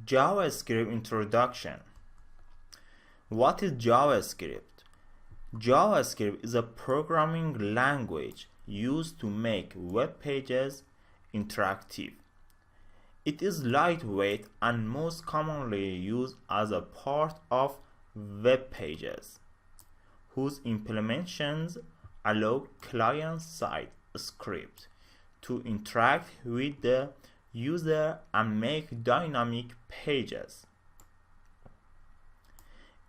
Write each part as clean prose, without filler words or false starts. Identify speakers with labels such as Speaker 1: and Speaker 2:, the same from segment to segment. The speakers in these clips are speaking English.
Speaker 1: JavaScript introduction. What is JavaScript? JavaScript is a programming language used to make web pages interactive. It is lightweight and most commonly used as a part of web pages, whose implementations allow client-side script to interact with the user and make dynamic pages.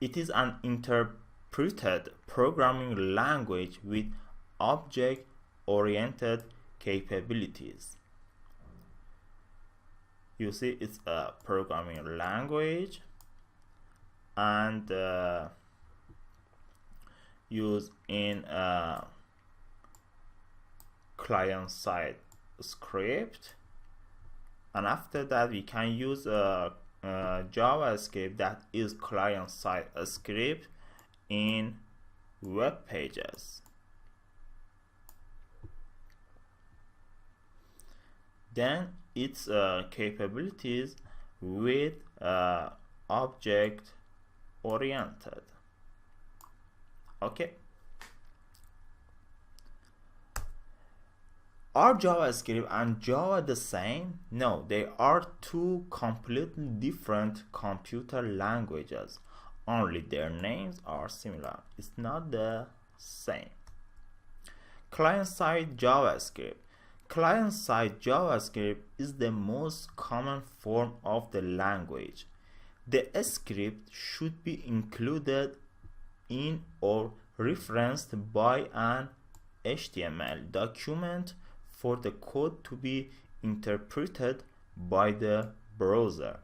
Speaker 1: It is an interpreted programming language with object-oriented capabilities. You see, it's a programming language and used in client-side script, and after that we can use JavaScript, that is client-side script, in web pages. Then its capabilities with object oriented. Okay. Are JavaScript and Java the same? No, they are two completely different computer languages. Only their names are similar. It's not the same. Client-side JavaScript. Client-side JavaScript is the most common form of the language. The script should be included in or referenced by an HTML document for the code to be interpreted by the browser.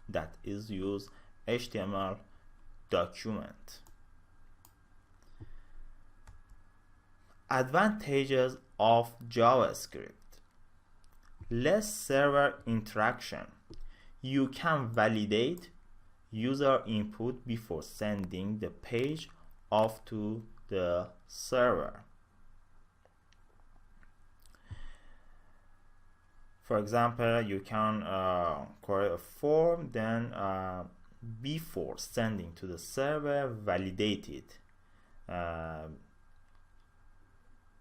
Speaker 1: That is, use HTML document. Advantages of JavaScript: less server interaction. You can validate user input before sending the page off to the server. For example, you can create a form, then before sending to the server, validate it.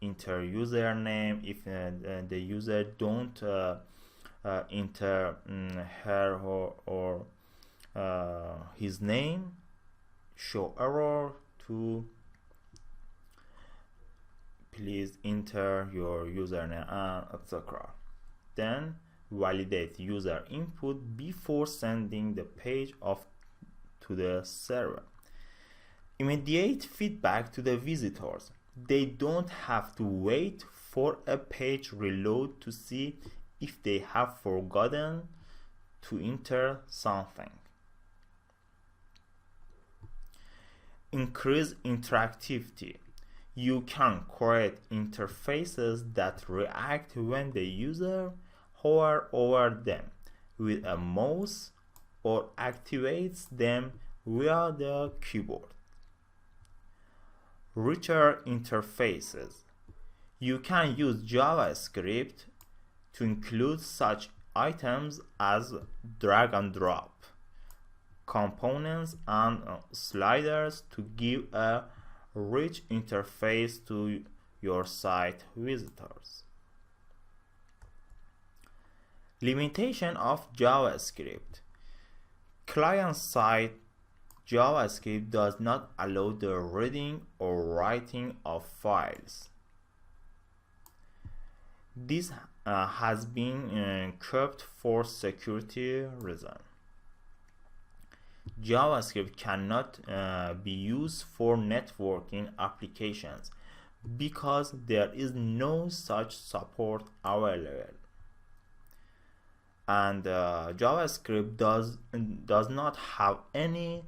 Speaker 1: Enter username. If the user don't enter her or his name, show error to please enter your username, etc. Then validate user input before sending the page off to the server. Immediate feedback to the visitors. They don't have to wait for a page reload to see if they have forgotten to enter something. Increase interactivity. You can create interfaces that react when the user hovers over them with a mouse or activates them via the keyboard. Richer interfaces. You can use JavaScript to include such items as drag and drop, components, and sliders to give a rich interface to your site visitors. Limitation of JavaScript. Client-side JavaScript does not allow the reading or writing of files. This has been kept for security reasons. JavaScript cannot be used for networking applications because there is no such support available. And JavaScript does not have any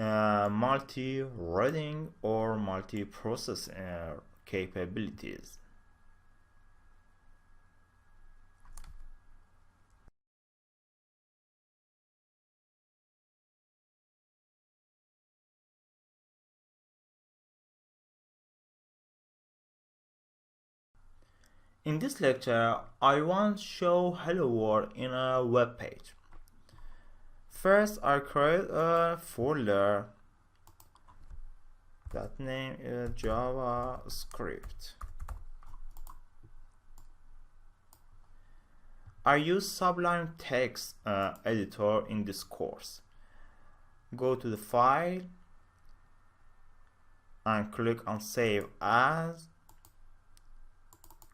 Speaker 1: multi-reading or multi-processing capabilities. In this lecture, I want to show Hello World in a web page. First, I create a folder that name is JavaScript. I use Sublime Text editor in this course. Go to the file and click on Save As.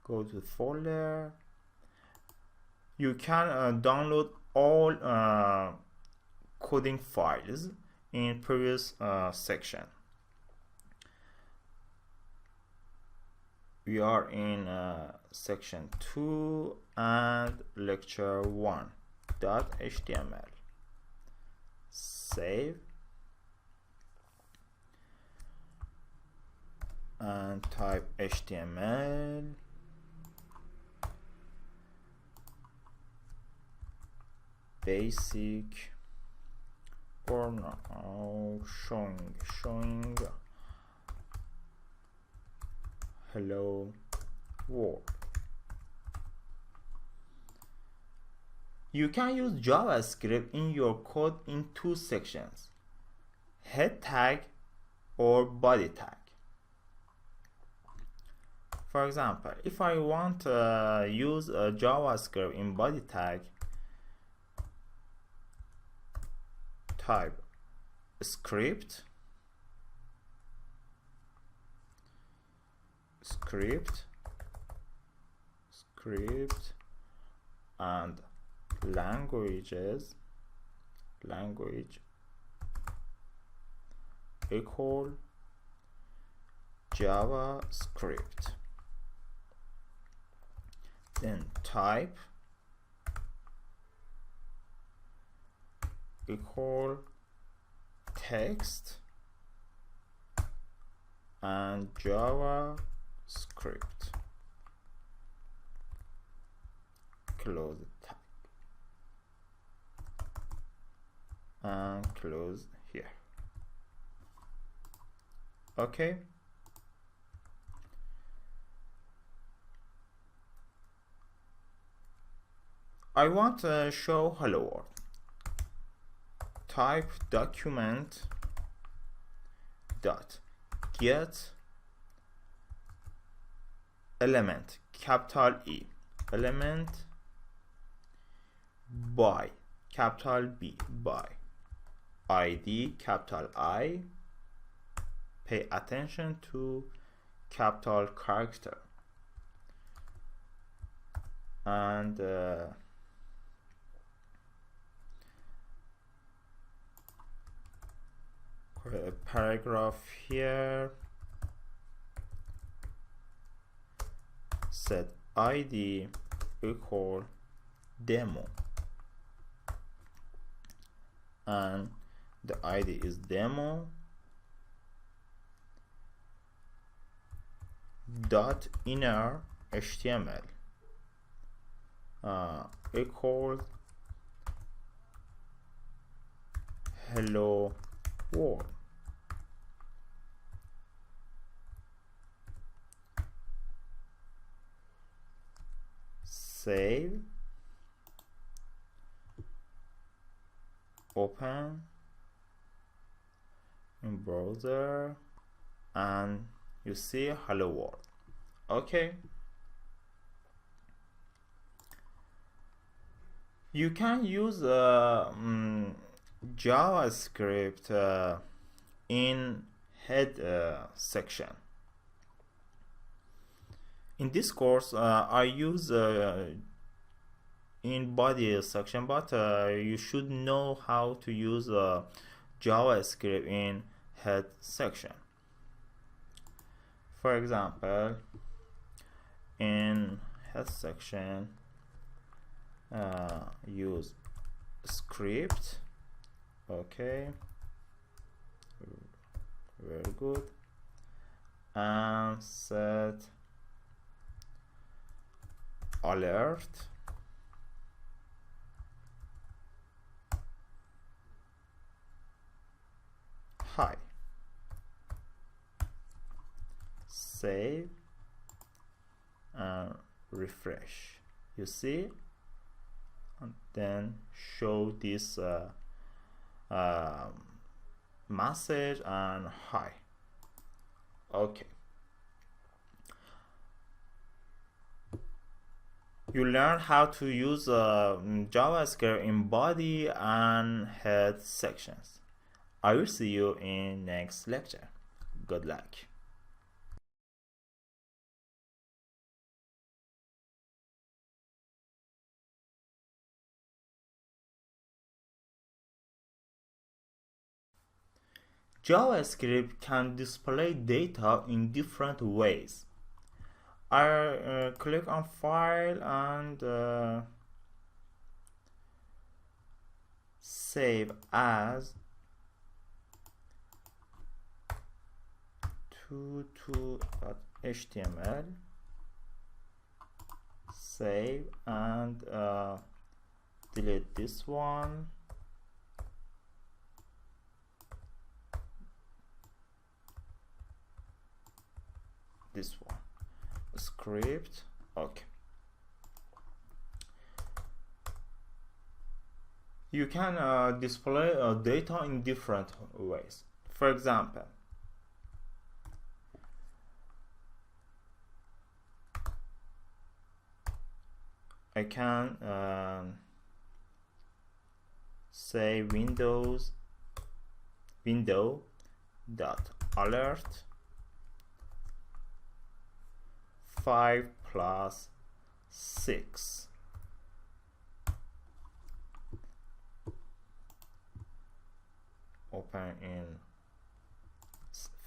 Speaker 1: Go to the folder. You can download all coding files in previous section. We are in section 2 and lecture 1.html. Save and type HTML. Basic or now showing hello world. You can use JavaScript in your code in two sections: head tag or body tag. For example, if I want to use a JavaScript in body tag, type script and language equal JavaScript. Then type equal text and JavaScript. Close the tag and close here. Okay. I want to show hello world. Type document dot get element capital E, element by capital B, by ID capital I. Pay attention to capital character and a paragraph here. Set ID equal demo, and the ID is demo dot inner HTML equals hello world. Save, open in browser, and you see hello world. Okay, you can use JavaScript in head section. In this course, I use in body section, but you should know how to use JavaScript in head section. For example, in head section, use script. Okay, very good, and set alert hi. Save and refresh. You see, and then show this message and hi. Okay, you learn how to use JavaScript in body and head sections. I will see you in next lecture. Good luck. JavaScript can display data in different ways. I click on File and Save As to.html. Save and delete this one. This one. Script. Okay. You can display data in different ways. For example, I can say window dot alert 5 plus 6. Open in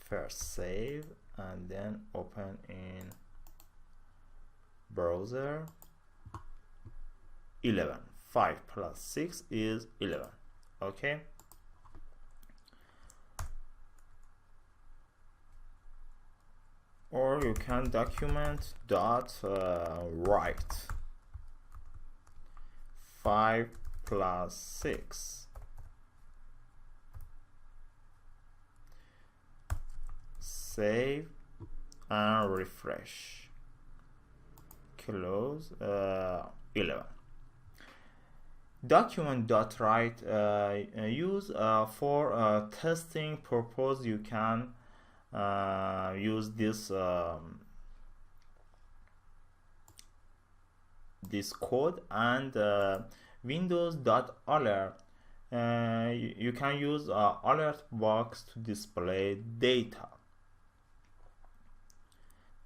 Speaker 1: first save and then open in browser. 11. 5 plus 6 is 11. Okay. Or you can document dot write 5 plus 6. Save and refresh. Close. 11. Document.write use for testing purpose. You can use this this code, and Windows.alert you can use alert box to display data.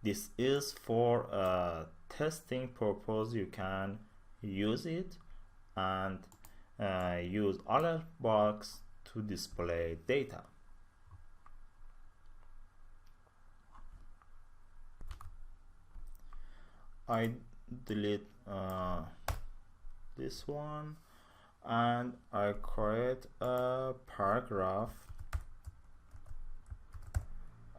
Speaker 1: This is for testing purpose. You can use it and use alert box to display data. I delete this one and I create a paragraph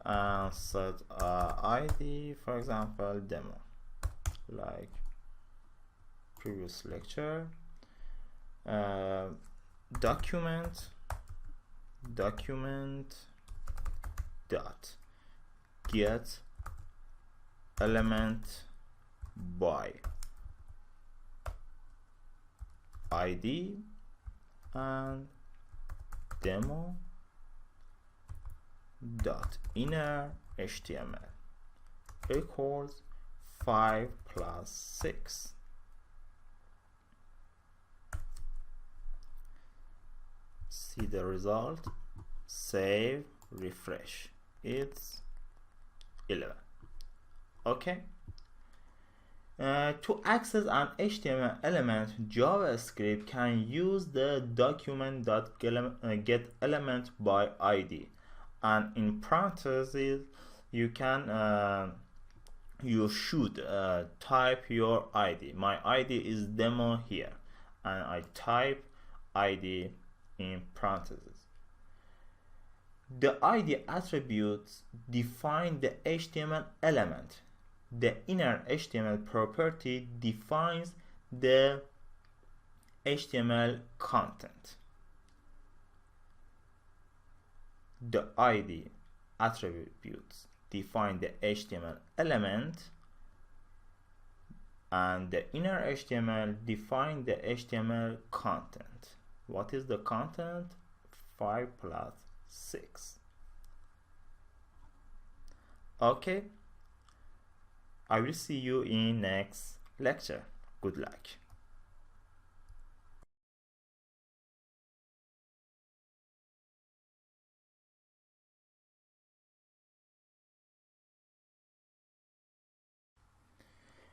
Speaker 1: and set ID, for example demo, like previous lecture. Document dot get element by ID and demo dot inner HTML equals 5 plus 6. See the result, save, refresh, it's 11. Okay. To access an HTML element, JavaScript can use the document.getElement by ID, and in parentheses you can you should type your ID. My ID is demo here, and I type ID in parentheses. The ID attributes define the HTML element. The inner HTML property defines the HTML content. The ID attributes define the HTML element. and the inner HTML define the HTML content. What is the content? 5 plus 6. Okay, I will see you in next lecture. Good luck.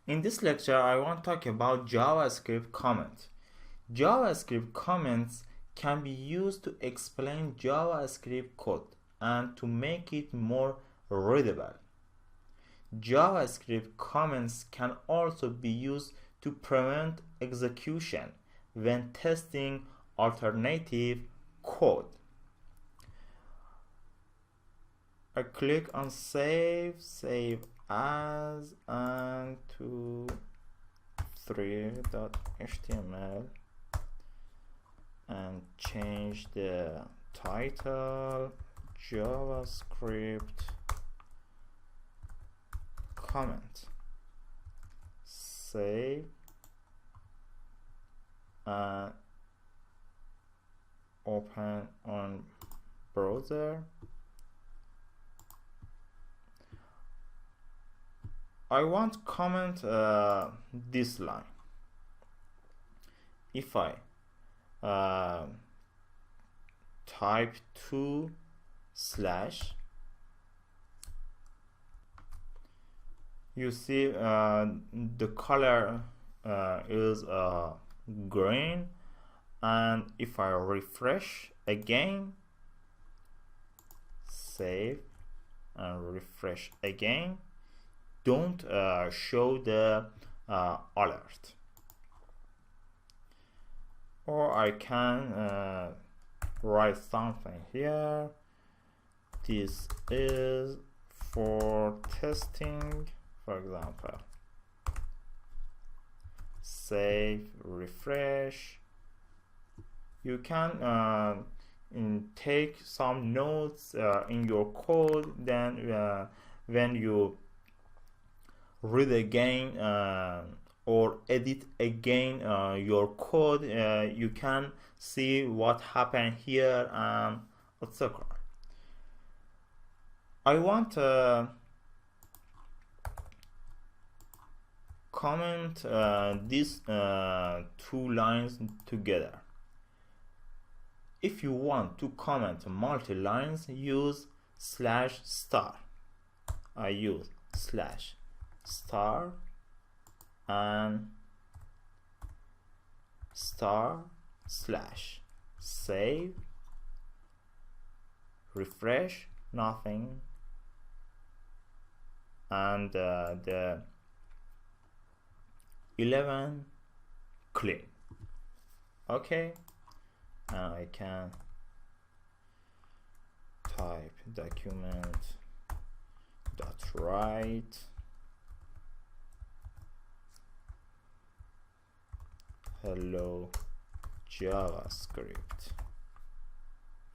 Speaker 1: In this lecture, I want to talk about JavaScript comments. JavaScript comments can be used to explain JavaScript code and to make it more readable. JavaScript comments can also be used to prevent execution when testing alternative code. I click on save as, and to 3.html and change the title JavaScript comment. Save and open on browser. I want to comment this line. If I type 2 slash, you see the color is green, and if I refresh again, save and refresh again, don't show the alert. Or I can write something here. This is for testing, for example. Save, refresh. You can take some notes in your code, then when you read again or edit again your code, you can see what happened here, etc. I want to comment these 2 lines together. If you want to comment multi-lines, use /star. I use /star and */ save, refresh, nothing, and the 11 clean. Okay, and I can type document dot write hello JavaScript,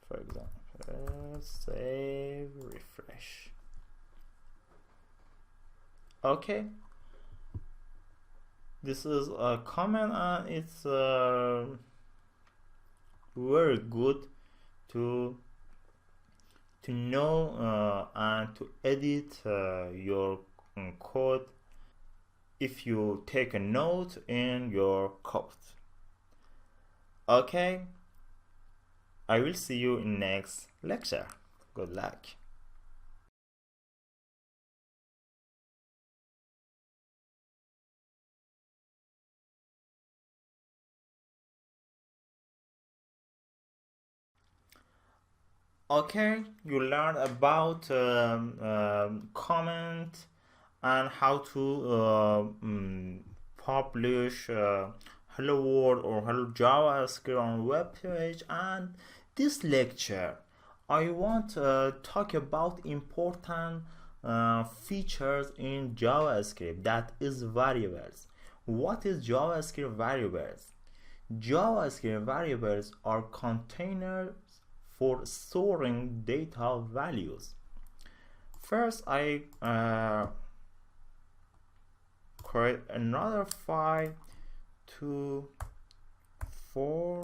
Speaker 1: for example. Save, refresh. Okay, this is a comment, and it's very good to know and to edit your code if you take a note in your code. Okay, I will see you in next lecture. Good luck. Okay, you learned about comment and how to publish hello world or hello JavaScript on web page. And this lecture I want to talk about important features in JavaScript, that is variables. What is JavaScript variables? JavaScript variables are containers for storing data values. First, I create another file to 4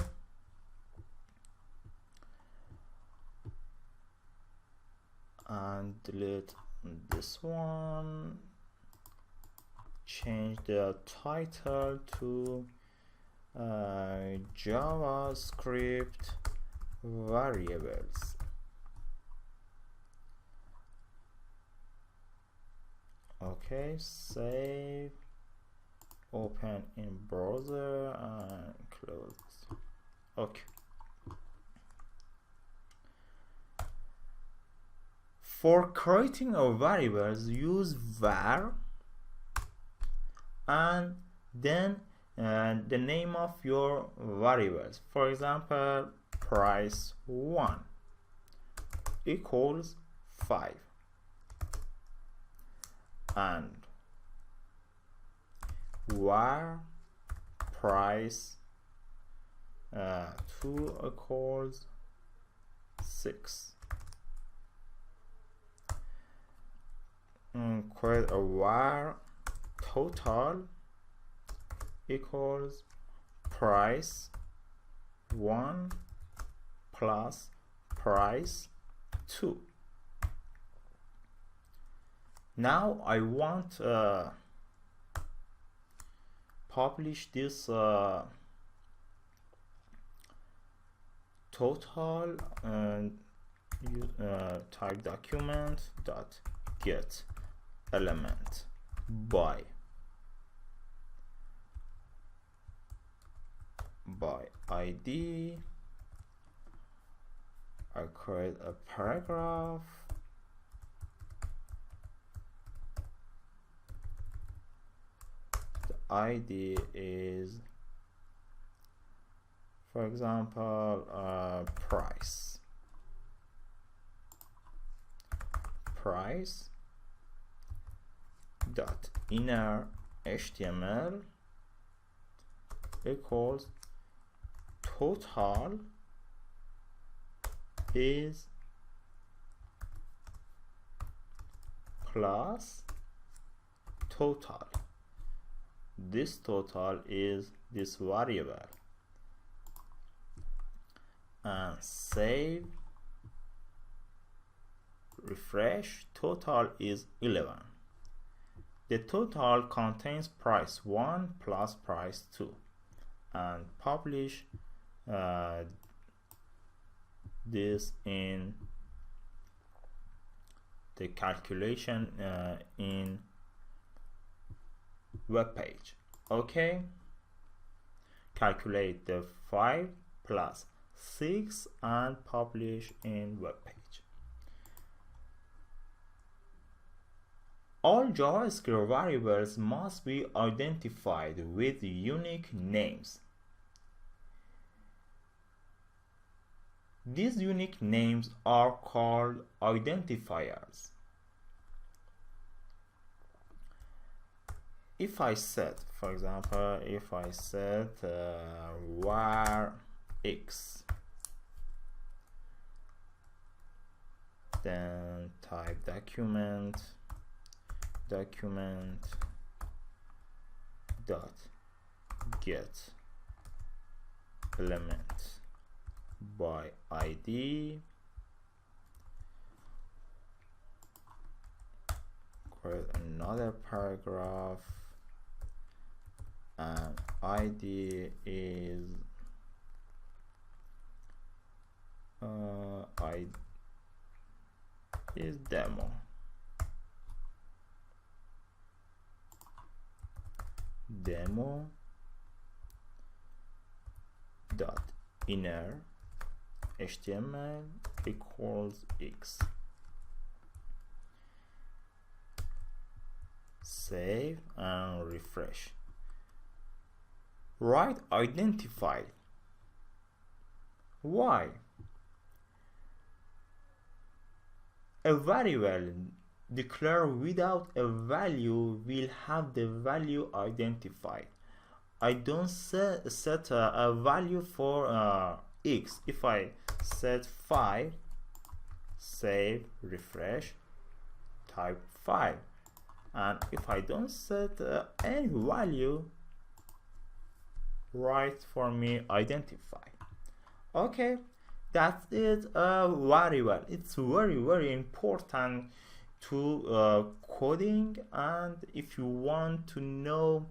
Speaker 1: and delete this one, change the title to JavaScript variables. Okay, save, open in browser and close. Okay. For creating our variables, use var and then the name of your variables. For example, price1 equals 5 and var price 2 equals 6. Create a var total equals price 1 plus price 2. Now I want publish this total and type document dot get element by ID. I create a paragraph. The ID is, for example, price dot inner HTML equals total is plus total. This total is this variable, and save, refresh. Total is 11. The total contains price 1 plus price 2, and publish this in the calculation in web page. Okay, calculate the 5 plus 6 and publish in web page. All JavaScript variables must be identified with unique names. These unique names are called identifiers. If I set, for example, if I set var x, then type document dot get element by ID, create another paragraph, and ID is demo. Demo dot inner HTML equals x. Save and refresh. Write identified. Why? A variable declared without a value will have the value identified. I don't set a value for x. If I set 5, save, refresh, type 5, and if I don't set any value, write for me identify. Okay, that's it. Very well. It's very important to coding, and if you want to know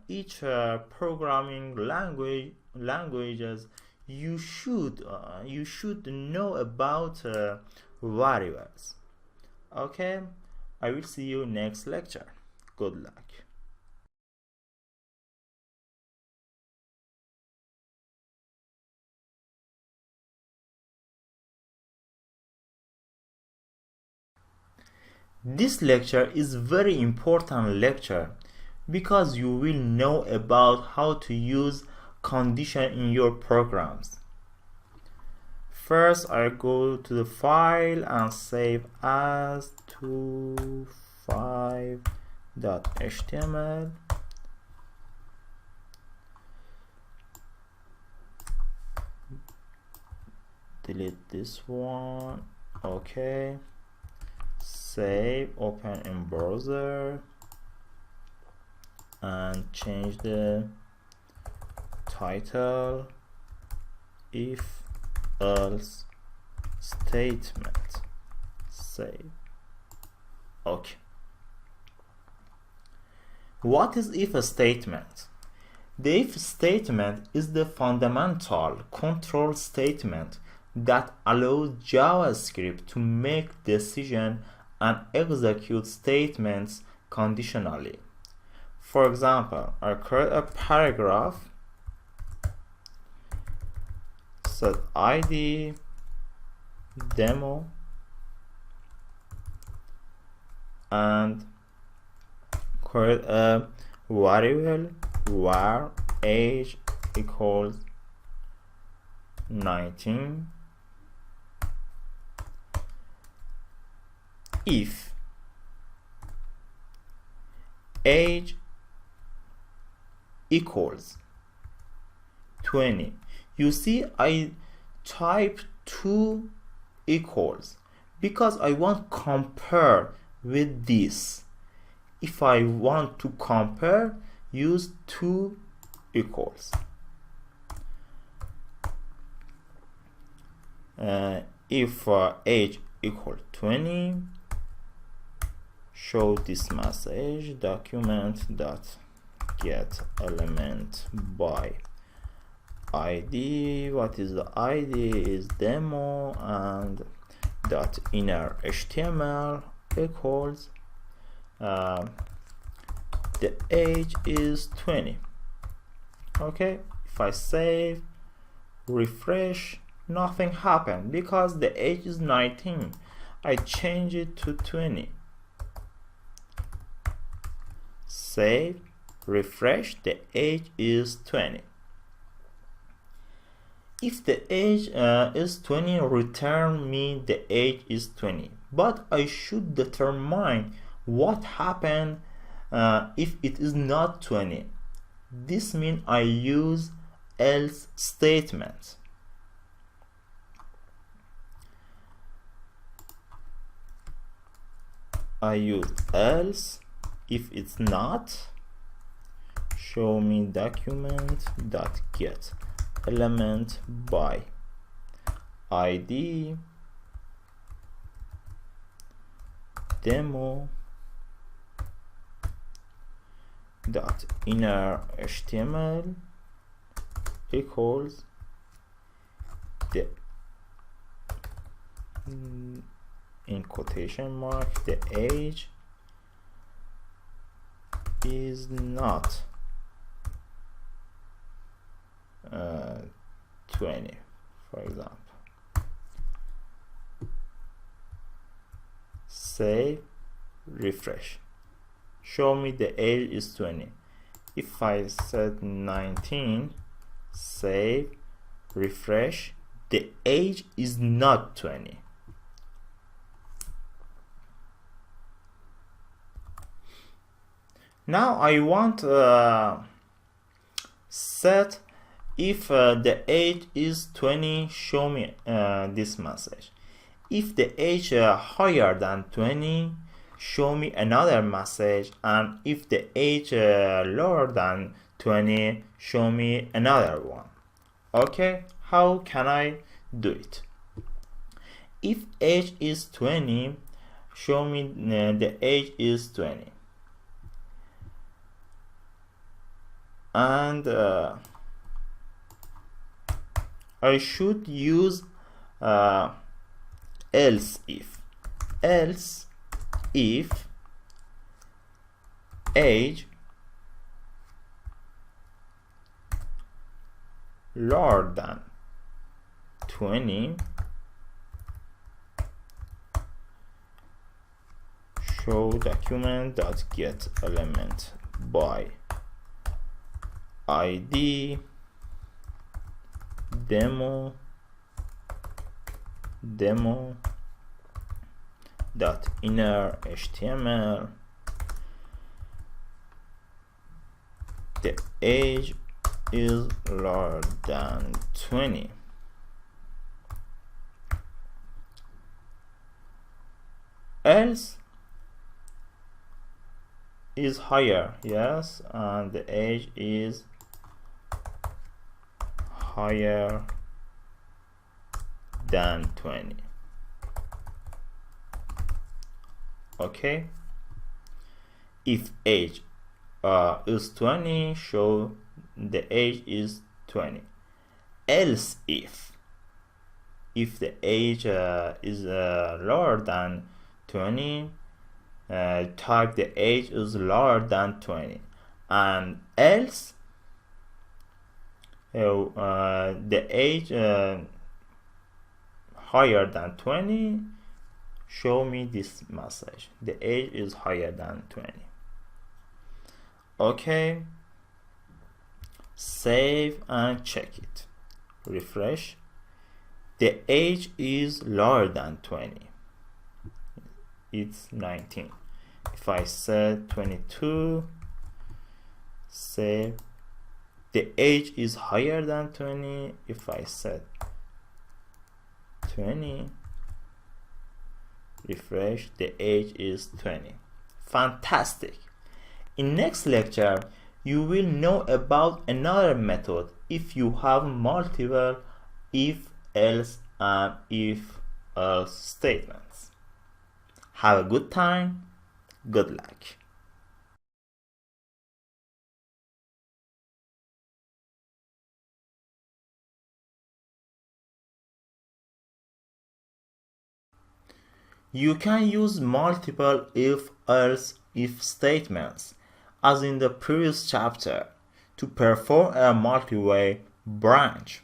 Speaker 1: each programming languages, you should know about variables. Okay, I will see you next lecture. Good luck. This lecture is very important lecture because you will know about how to use condition in your programs. First, I go to the file and save as to 5.html. Delete this one. Okay. Save, open in browser, and change the title if else statement. Save. Okay. What is if statement? The if statement is the fundamental control statement that allows JavaScript to make decisions and execute statements conditionally. For example, I create a paragraph, set ID demo, and create a variable var age equals 19. If age equals 20, you see I type 2 equals because I want to compare with this. If I want to compare, use 2 equals. If age equal 20, show this message document.get element by ID. What is the ID? Is demo, and dot inner HTML equals the age is 20. Okay, if I save, refresh, nothing happened because the age is 19. I change it to 20. Save, refresh, the age is 20. If the age is 20, return me the age is 20. But I should determine what happened if it is not 20. This means I use else statement. I use else. If it's not, show me document.get element by ID demo dot inner HTML equals the in quotation mark the age is not 20, for example. Save, refresh, show me the age is 20. If I set 19, save, refresh, the age is not 20. Now I want set if the age is 20, show me this message. If the age higher than 20, show me another message, and if the age lower than 20, show me another one. Okay, how can I do it? If age is 20, show me the age is 20, and I should use else if age lower than 20, show document.get element by id demo dot inner html. The age is lower than 20. Else is higher, yes, and the age is higher than 20. Okay, if age is 20, show the age is 20. Else if the age is lower than 20, type the age is lower than 20, and else the age higher than 20, show me this message, the age is higher than 20. Okay, save and check it, refresh. The age is lower than 20, it's 19. If I said 22, save, the age is higher than 20. If I said 20, refresh, the age is 20. Fantastic. In next lecture, you will know about another method if you have multiple if, else, and if, else statements. Have a good time. Good luck. You can use multiple if, else, if statements, as in the previous chapter, to perform a multi-way branch.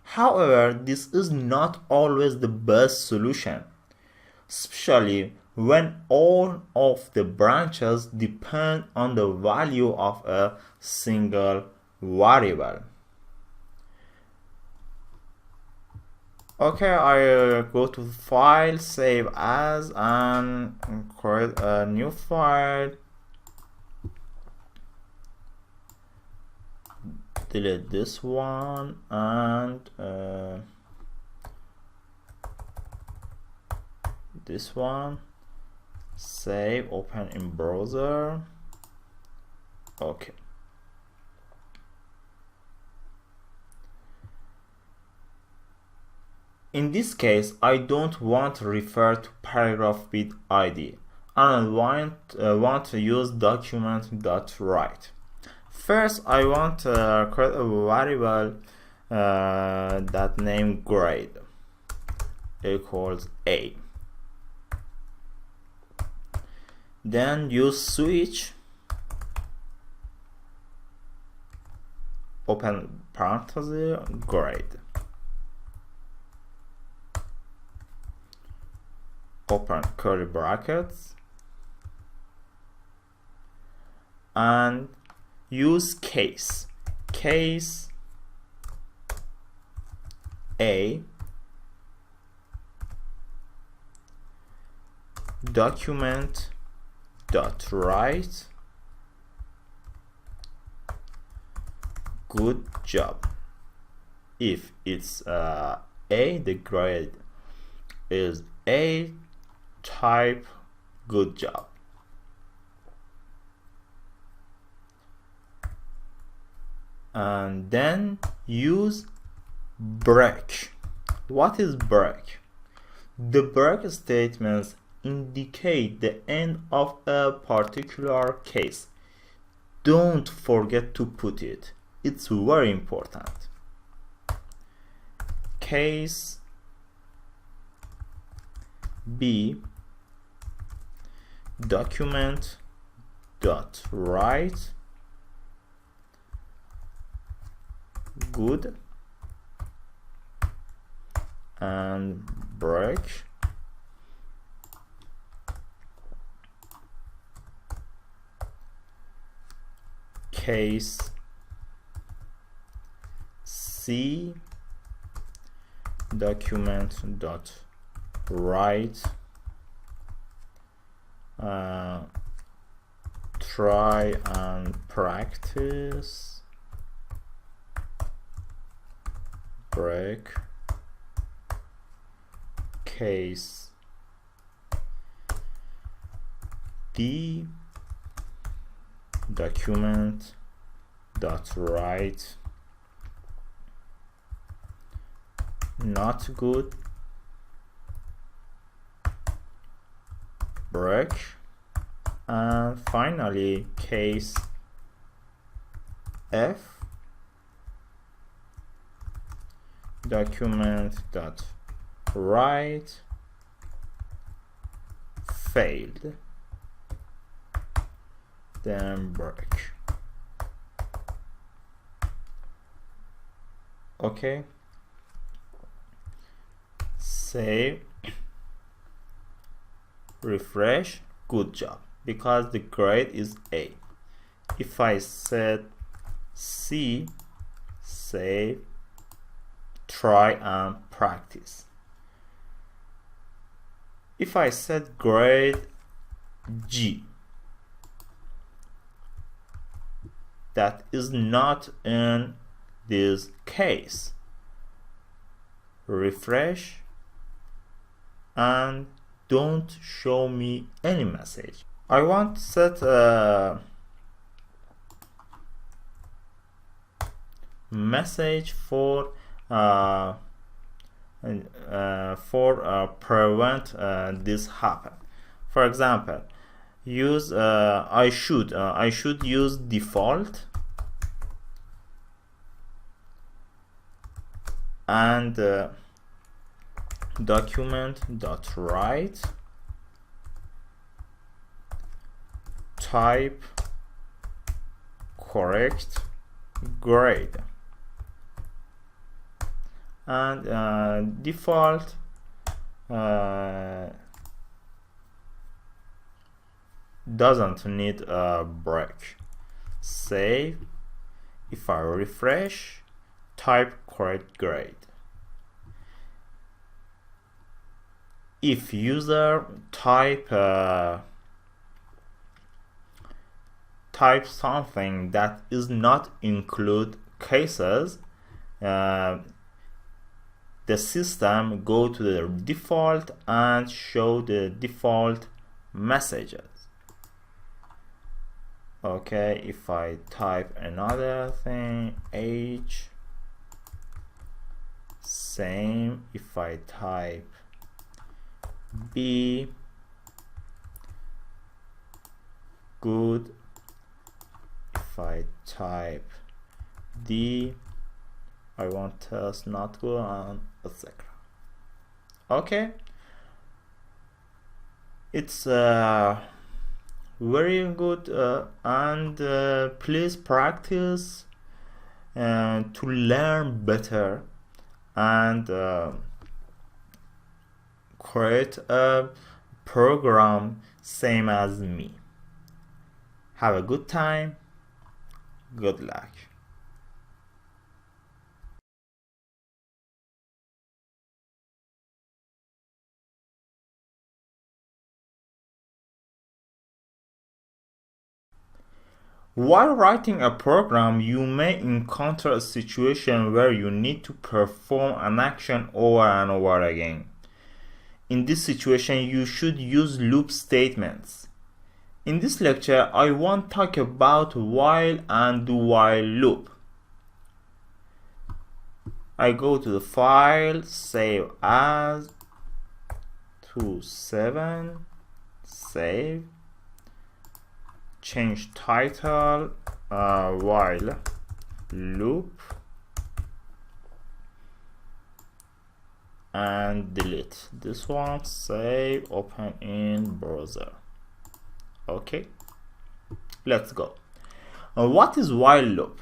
Speaker 1: However, this is not always the best solution, especially when all of the branches depend on the value of a single variable. Okay, I go to file, save as, and create a new file. Delete this one and this one. Save, open in browser. Okay. In this case, I don't want to refer to paragraph with ID, and I want to use document.write. First, I want to create a variable that name grade equals A. Then use switch, open parenthesis, grade, open curly brackets, and use case A document dot write good job. If it's A, the grade is A, type good job. and then use break. What is break? The break statements indicate the end of a particular case. Don't forget to put it. It's very important. Case B document dot write good and break case C document dot write try and practice break case D document dot write not good break, and finally case F document dot write failed, then break. Okay, save, refresh. Good job, because the grade is A. If I set C, save, try and practice. If I set grade G, that is not in this case. Refresh and don't show me any message. I want to set a message for prevent this happen. For example, use I should use default and document dot write type correct grade, and default doesn't need a break. Save. If I refresh, type correct grade. If user type something that is not include cases, the system go to the default and show the default messages. Okay, if I type another thing, age, same. If I type B, good. If I type D, I want test not good, and etc. Okay, it's very good, and please practice to learn better and create a program same as me. Have a good time. Good luck. While writing a program, you may encounter a situation where you need to perform an action over and over again. In this situation, you should use loop statements. In this lecture, I want to talk about while and do while loop. I go to the file, save as, to 7, save, change title, while loop, and delete this one, save, open in browser. Okay, let's go. What is while loop?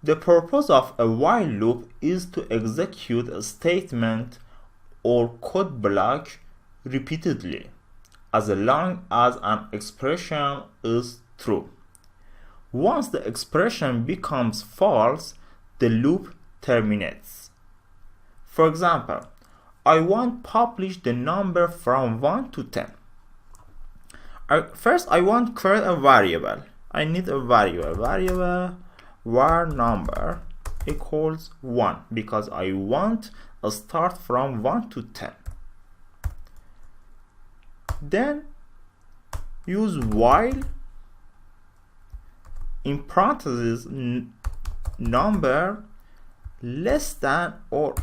Speaker 1: The purpose of a while loop is to execute a statement or code block repeatedly as long as an expression is true. Once the expression becomes false, the loop terminates. For example, I want to publish the number from 1 to 10. First, I want to create a variable. I need a variable var number equals 1 because I want to start from 1 to 10. Then use while in parentheses number less than or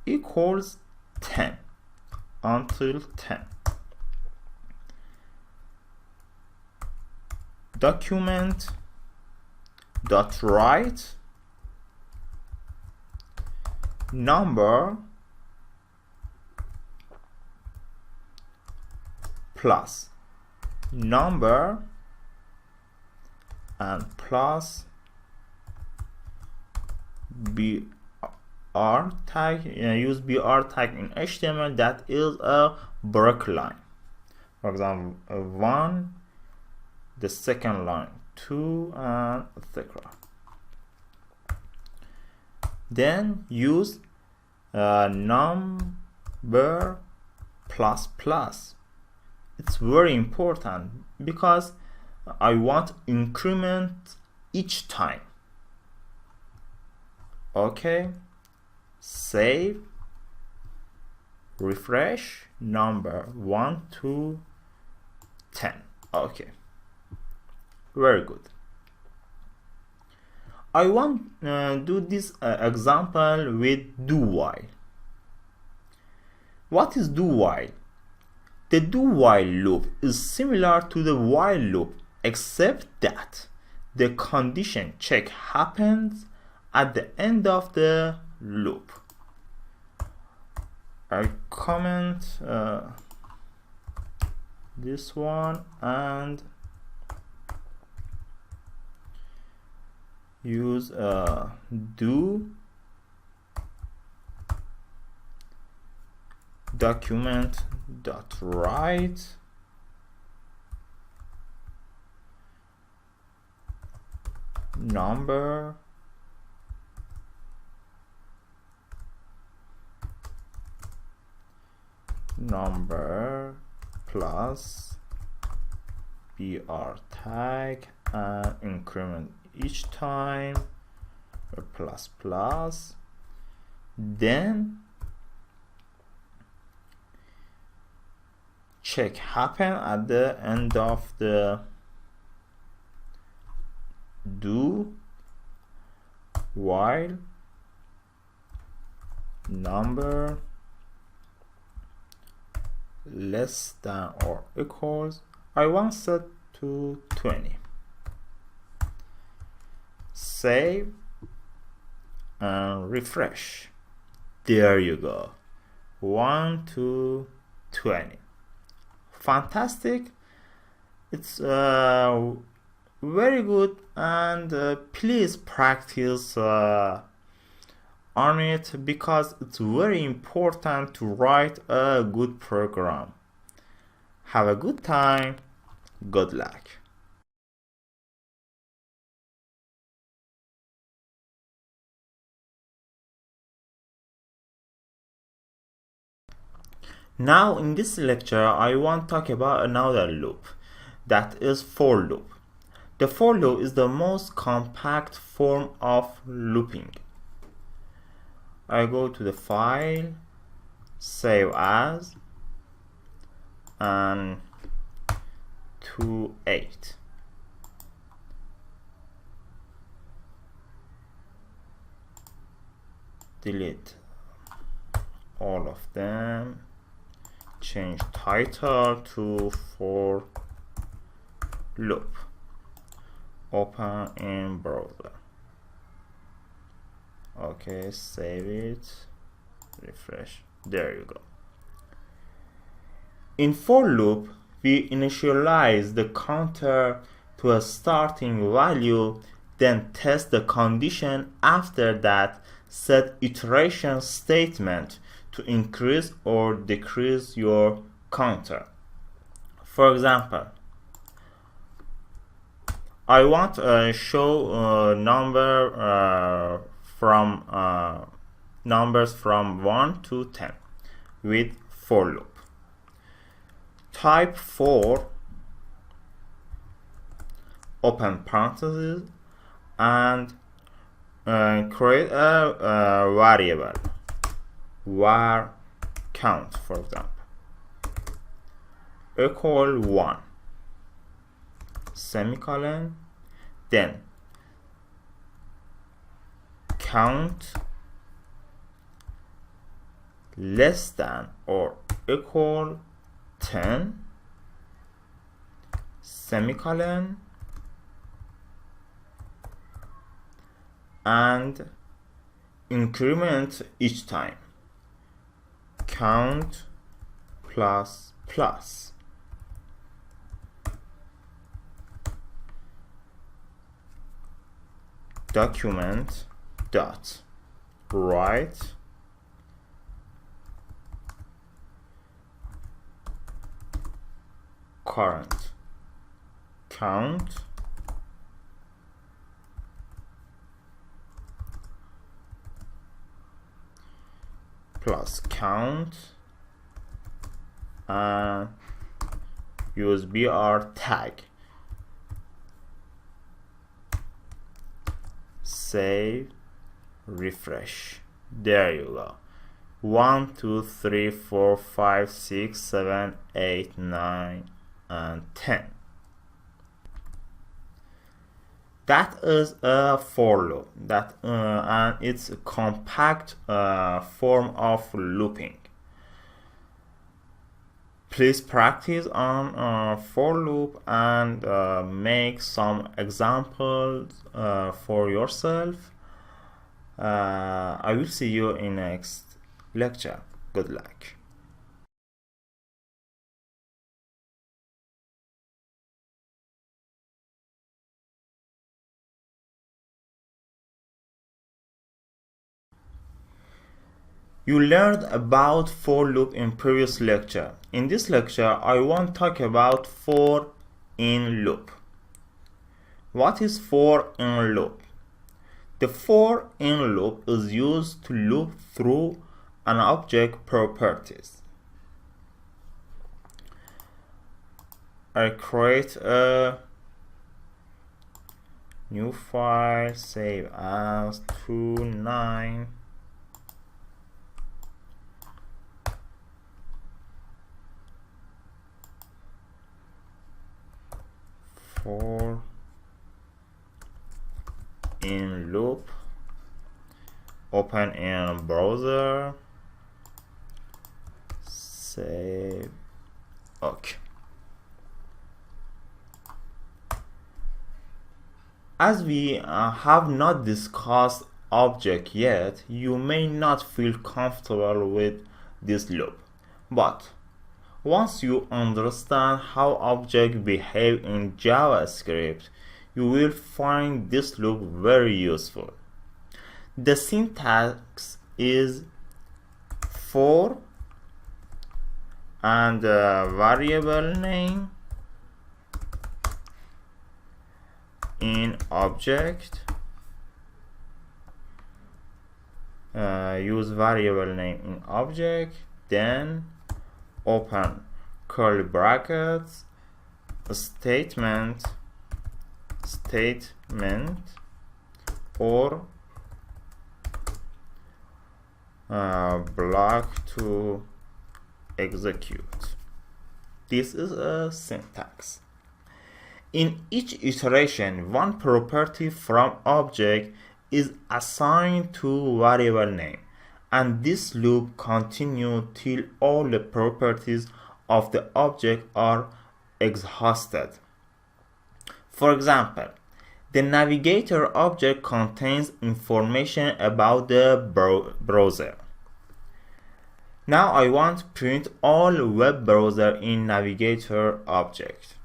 Speaker 1: equals 10 until 10. Document dot write number plus number and plus br tag. Use br tag in HTML that is a break line. For example, 1, the second line, 2, and etc. Then use number plus plus. It's very important because I want increment each time. Okay, save, refresh, number 1 to 10. Okay, very good. I want to do this example with do while. What is do while? The do while loop is similar to the while loop, except that the condition check happens at the end of the loop. I comment this one and use do document dot write number plus br tag and increment each time plus plus. Then check happen at the end of the do while number less than or equals, I want set to 20. Save and refresh. There you go. 1 to 20. Fantastic. It's very good, and please practice on it because it's very important to write a good program. Have a good time. Good luck. Now in this lecture I want to talk about another loop, that is for loop. The for loop is the most compact form of looping. I go to the file, save as, and to 8. delete all of them, change title to for loop, open in browser. Okay, save it, refresh. There you go. In for loop, we initialize the counter to a starting value, then test the condition. After that, set iteration statement to increase or decrease your counter. For example, I want to show numbers from 1 to 10 with for loop. Type for, open parentheses, and create a variable var count, for example, equal 1, semicolon, then count less than or equal 10, semicolon, and increment each time, count plus plus. Document dot write current count plus count and use br tag. Save, refresh. There you go. 1 2 3 4 5 6 7 8 9 and 10. That is a for loop, and it's a compact form of looping. Please practice on for loop and make some examples for yourself. I will see you in next lecture. Good luck. You learned about for loop in previous lecture. In this lecture, I want to talk about for in loop. What is for in loop? The for in loop is used to loop through an object properties. I create a new file, save as 29. For in loop, open in browser, save. Okay. As we have not discussed object yet, you may not feel comfortable with this loop, but once you understand how objects behave in JavaScript, you will find this loop very useful. The syntax is for and variable name in object. Use variable name in object, then open curly brackets, statement or block to execute. This is a syntax. In each iteration, one property from object is assigned to variable name. and this loop continues till all the properties of the object are exhausted. For example, the navigator object contains information about the browser. Now I want to print all web browser in navigator object.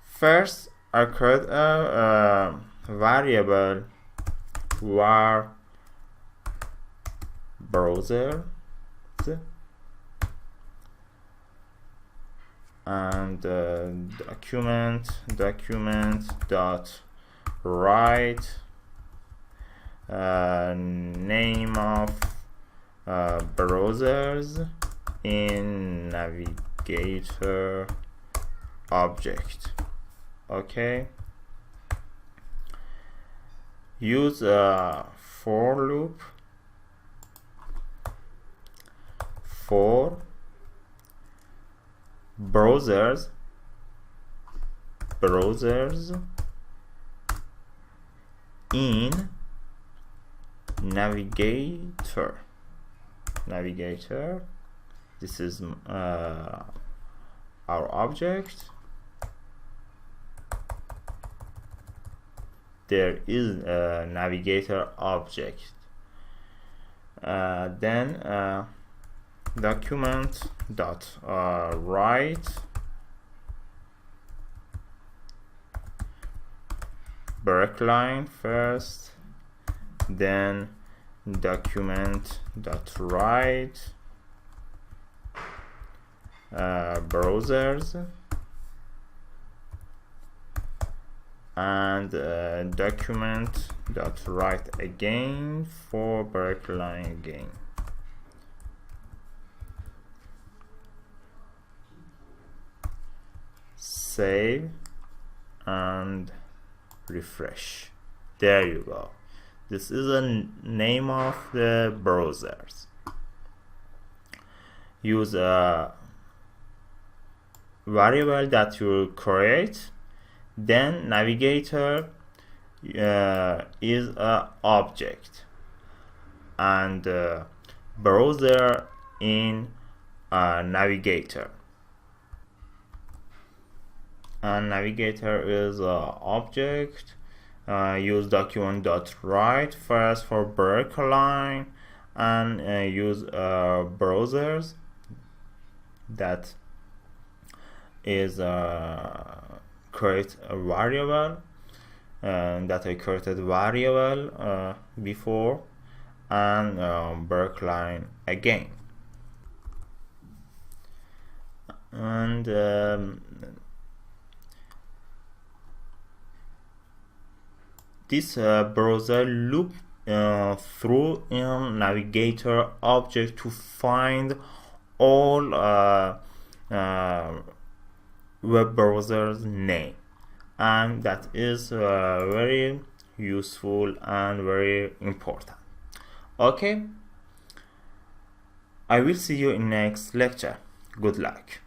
Speaker 1: First, I create a variable var browser and document dot write name of browsers in navigator object. Okay, use a for loop for browsers in navigator. This is our object. There is a navigator object. Then document dot write break line first, then document dot write browsers, and document dot write again for break line again. Save and refresh. There you go. This is the name of the browsers. Use a variable that you create. Then navigator is a object, and browser in navigator. And navigator is a object. Use document dot write first for break line, and use browsers that is create a variable that I created variable before, and break line again. And this browser loop through navigator object to find all web browser's name, and that is very useful and very important. Okay, I will see you in next lecture. Good luck.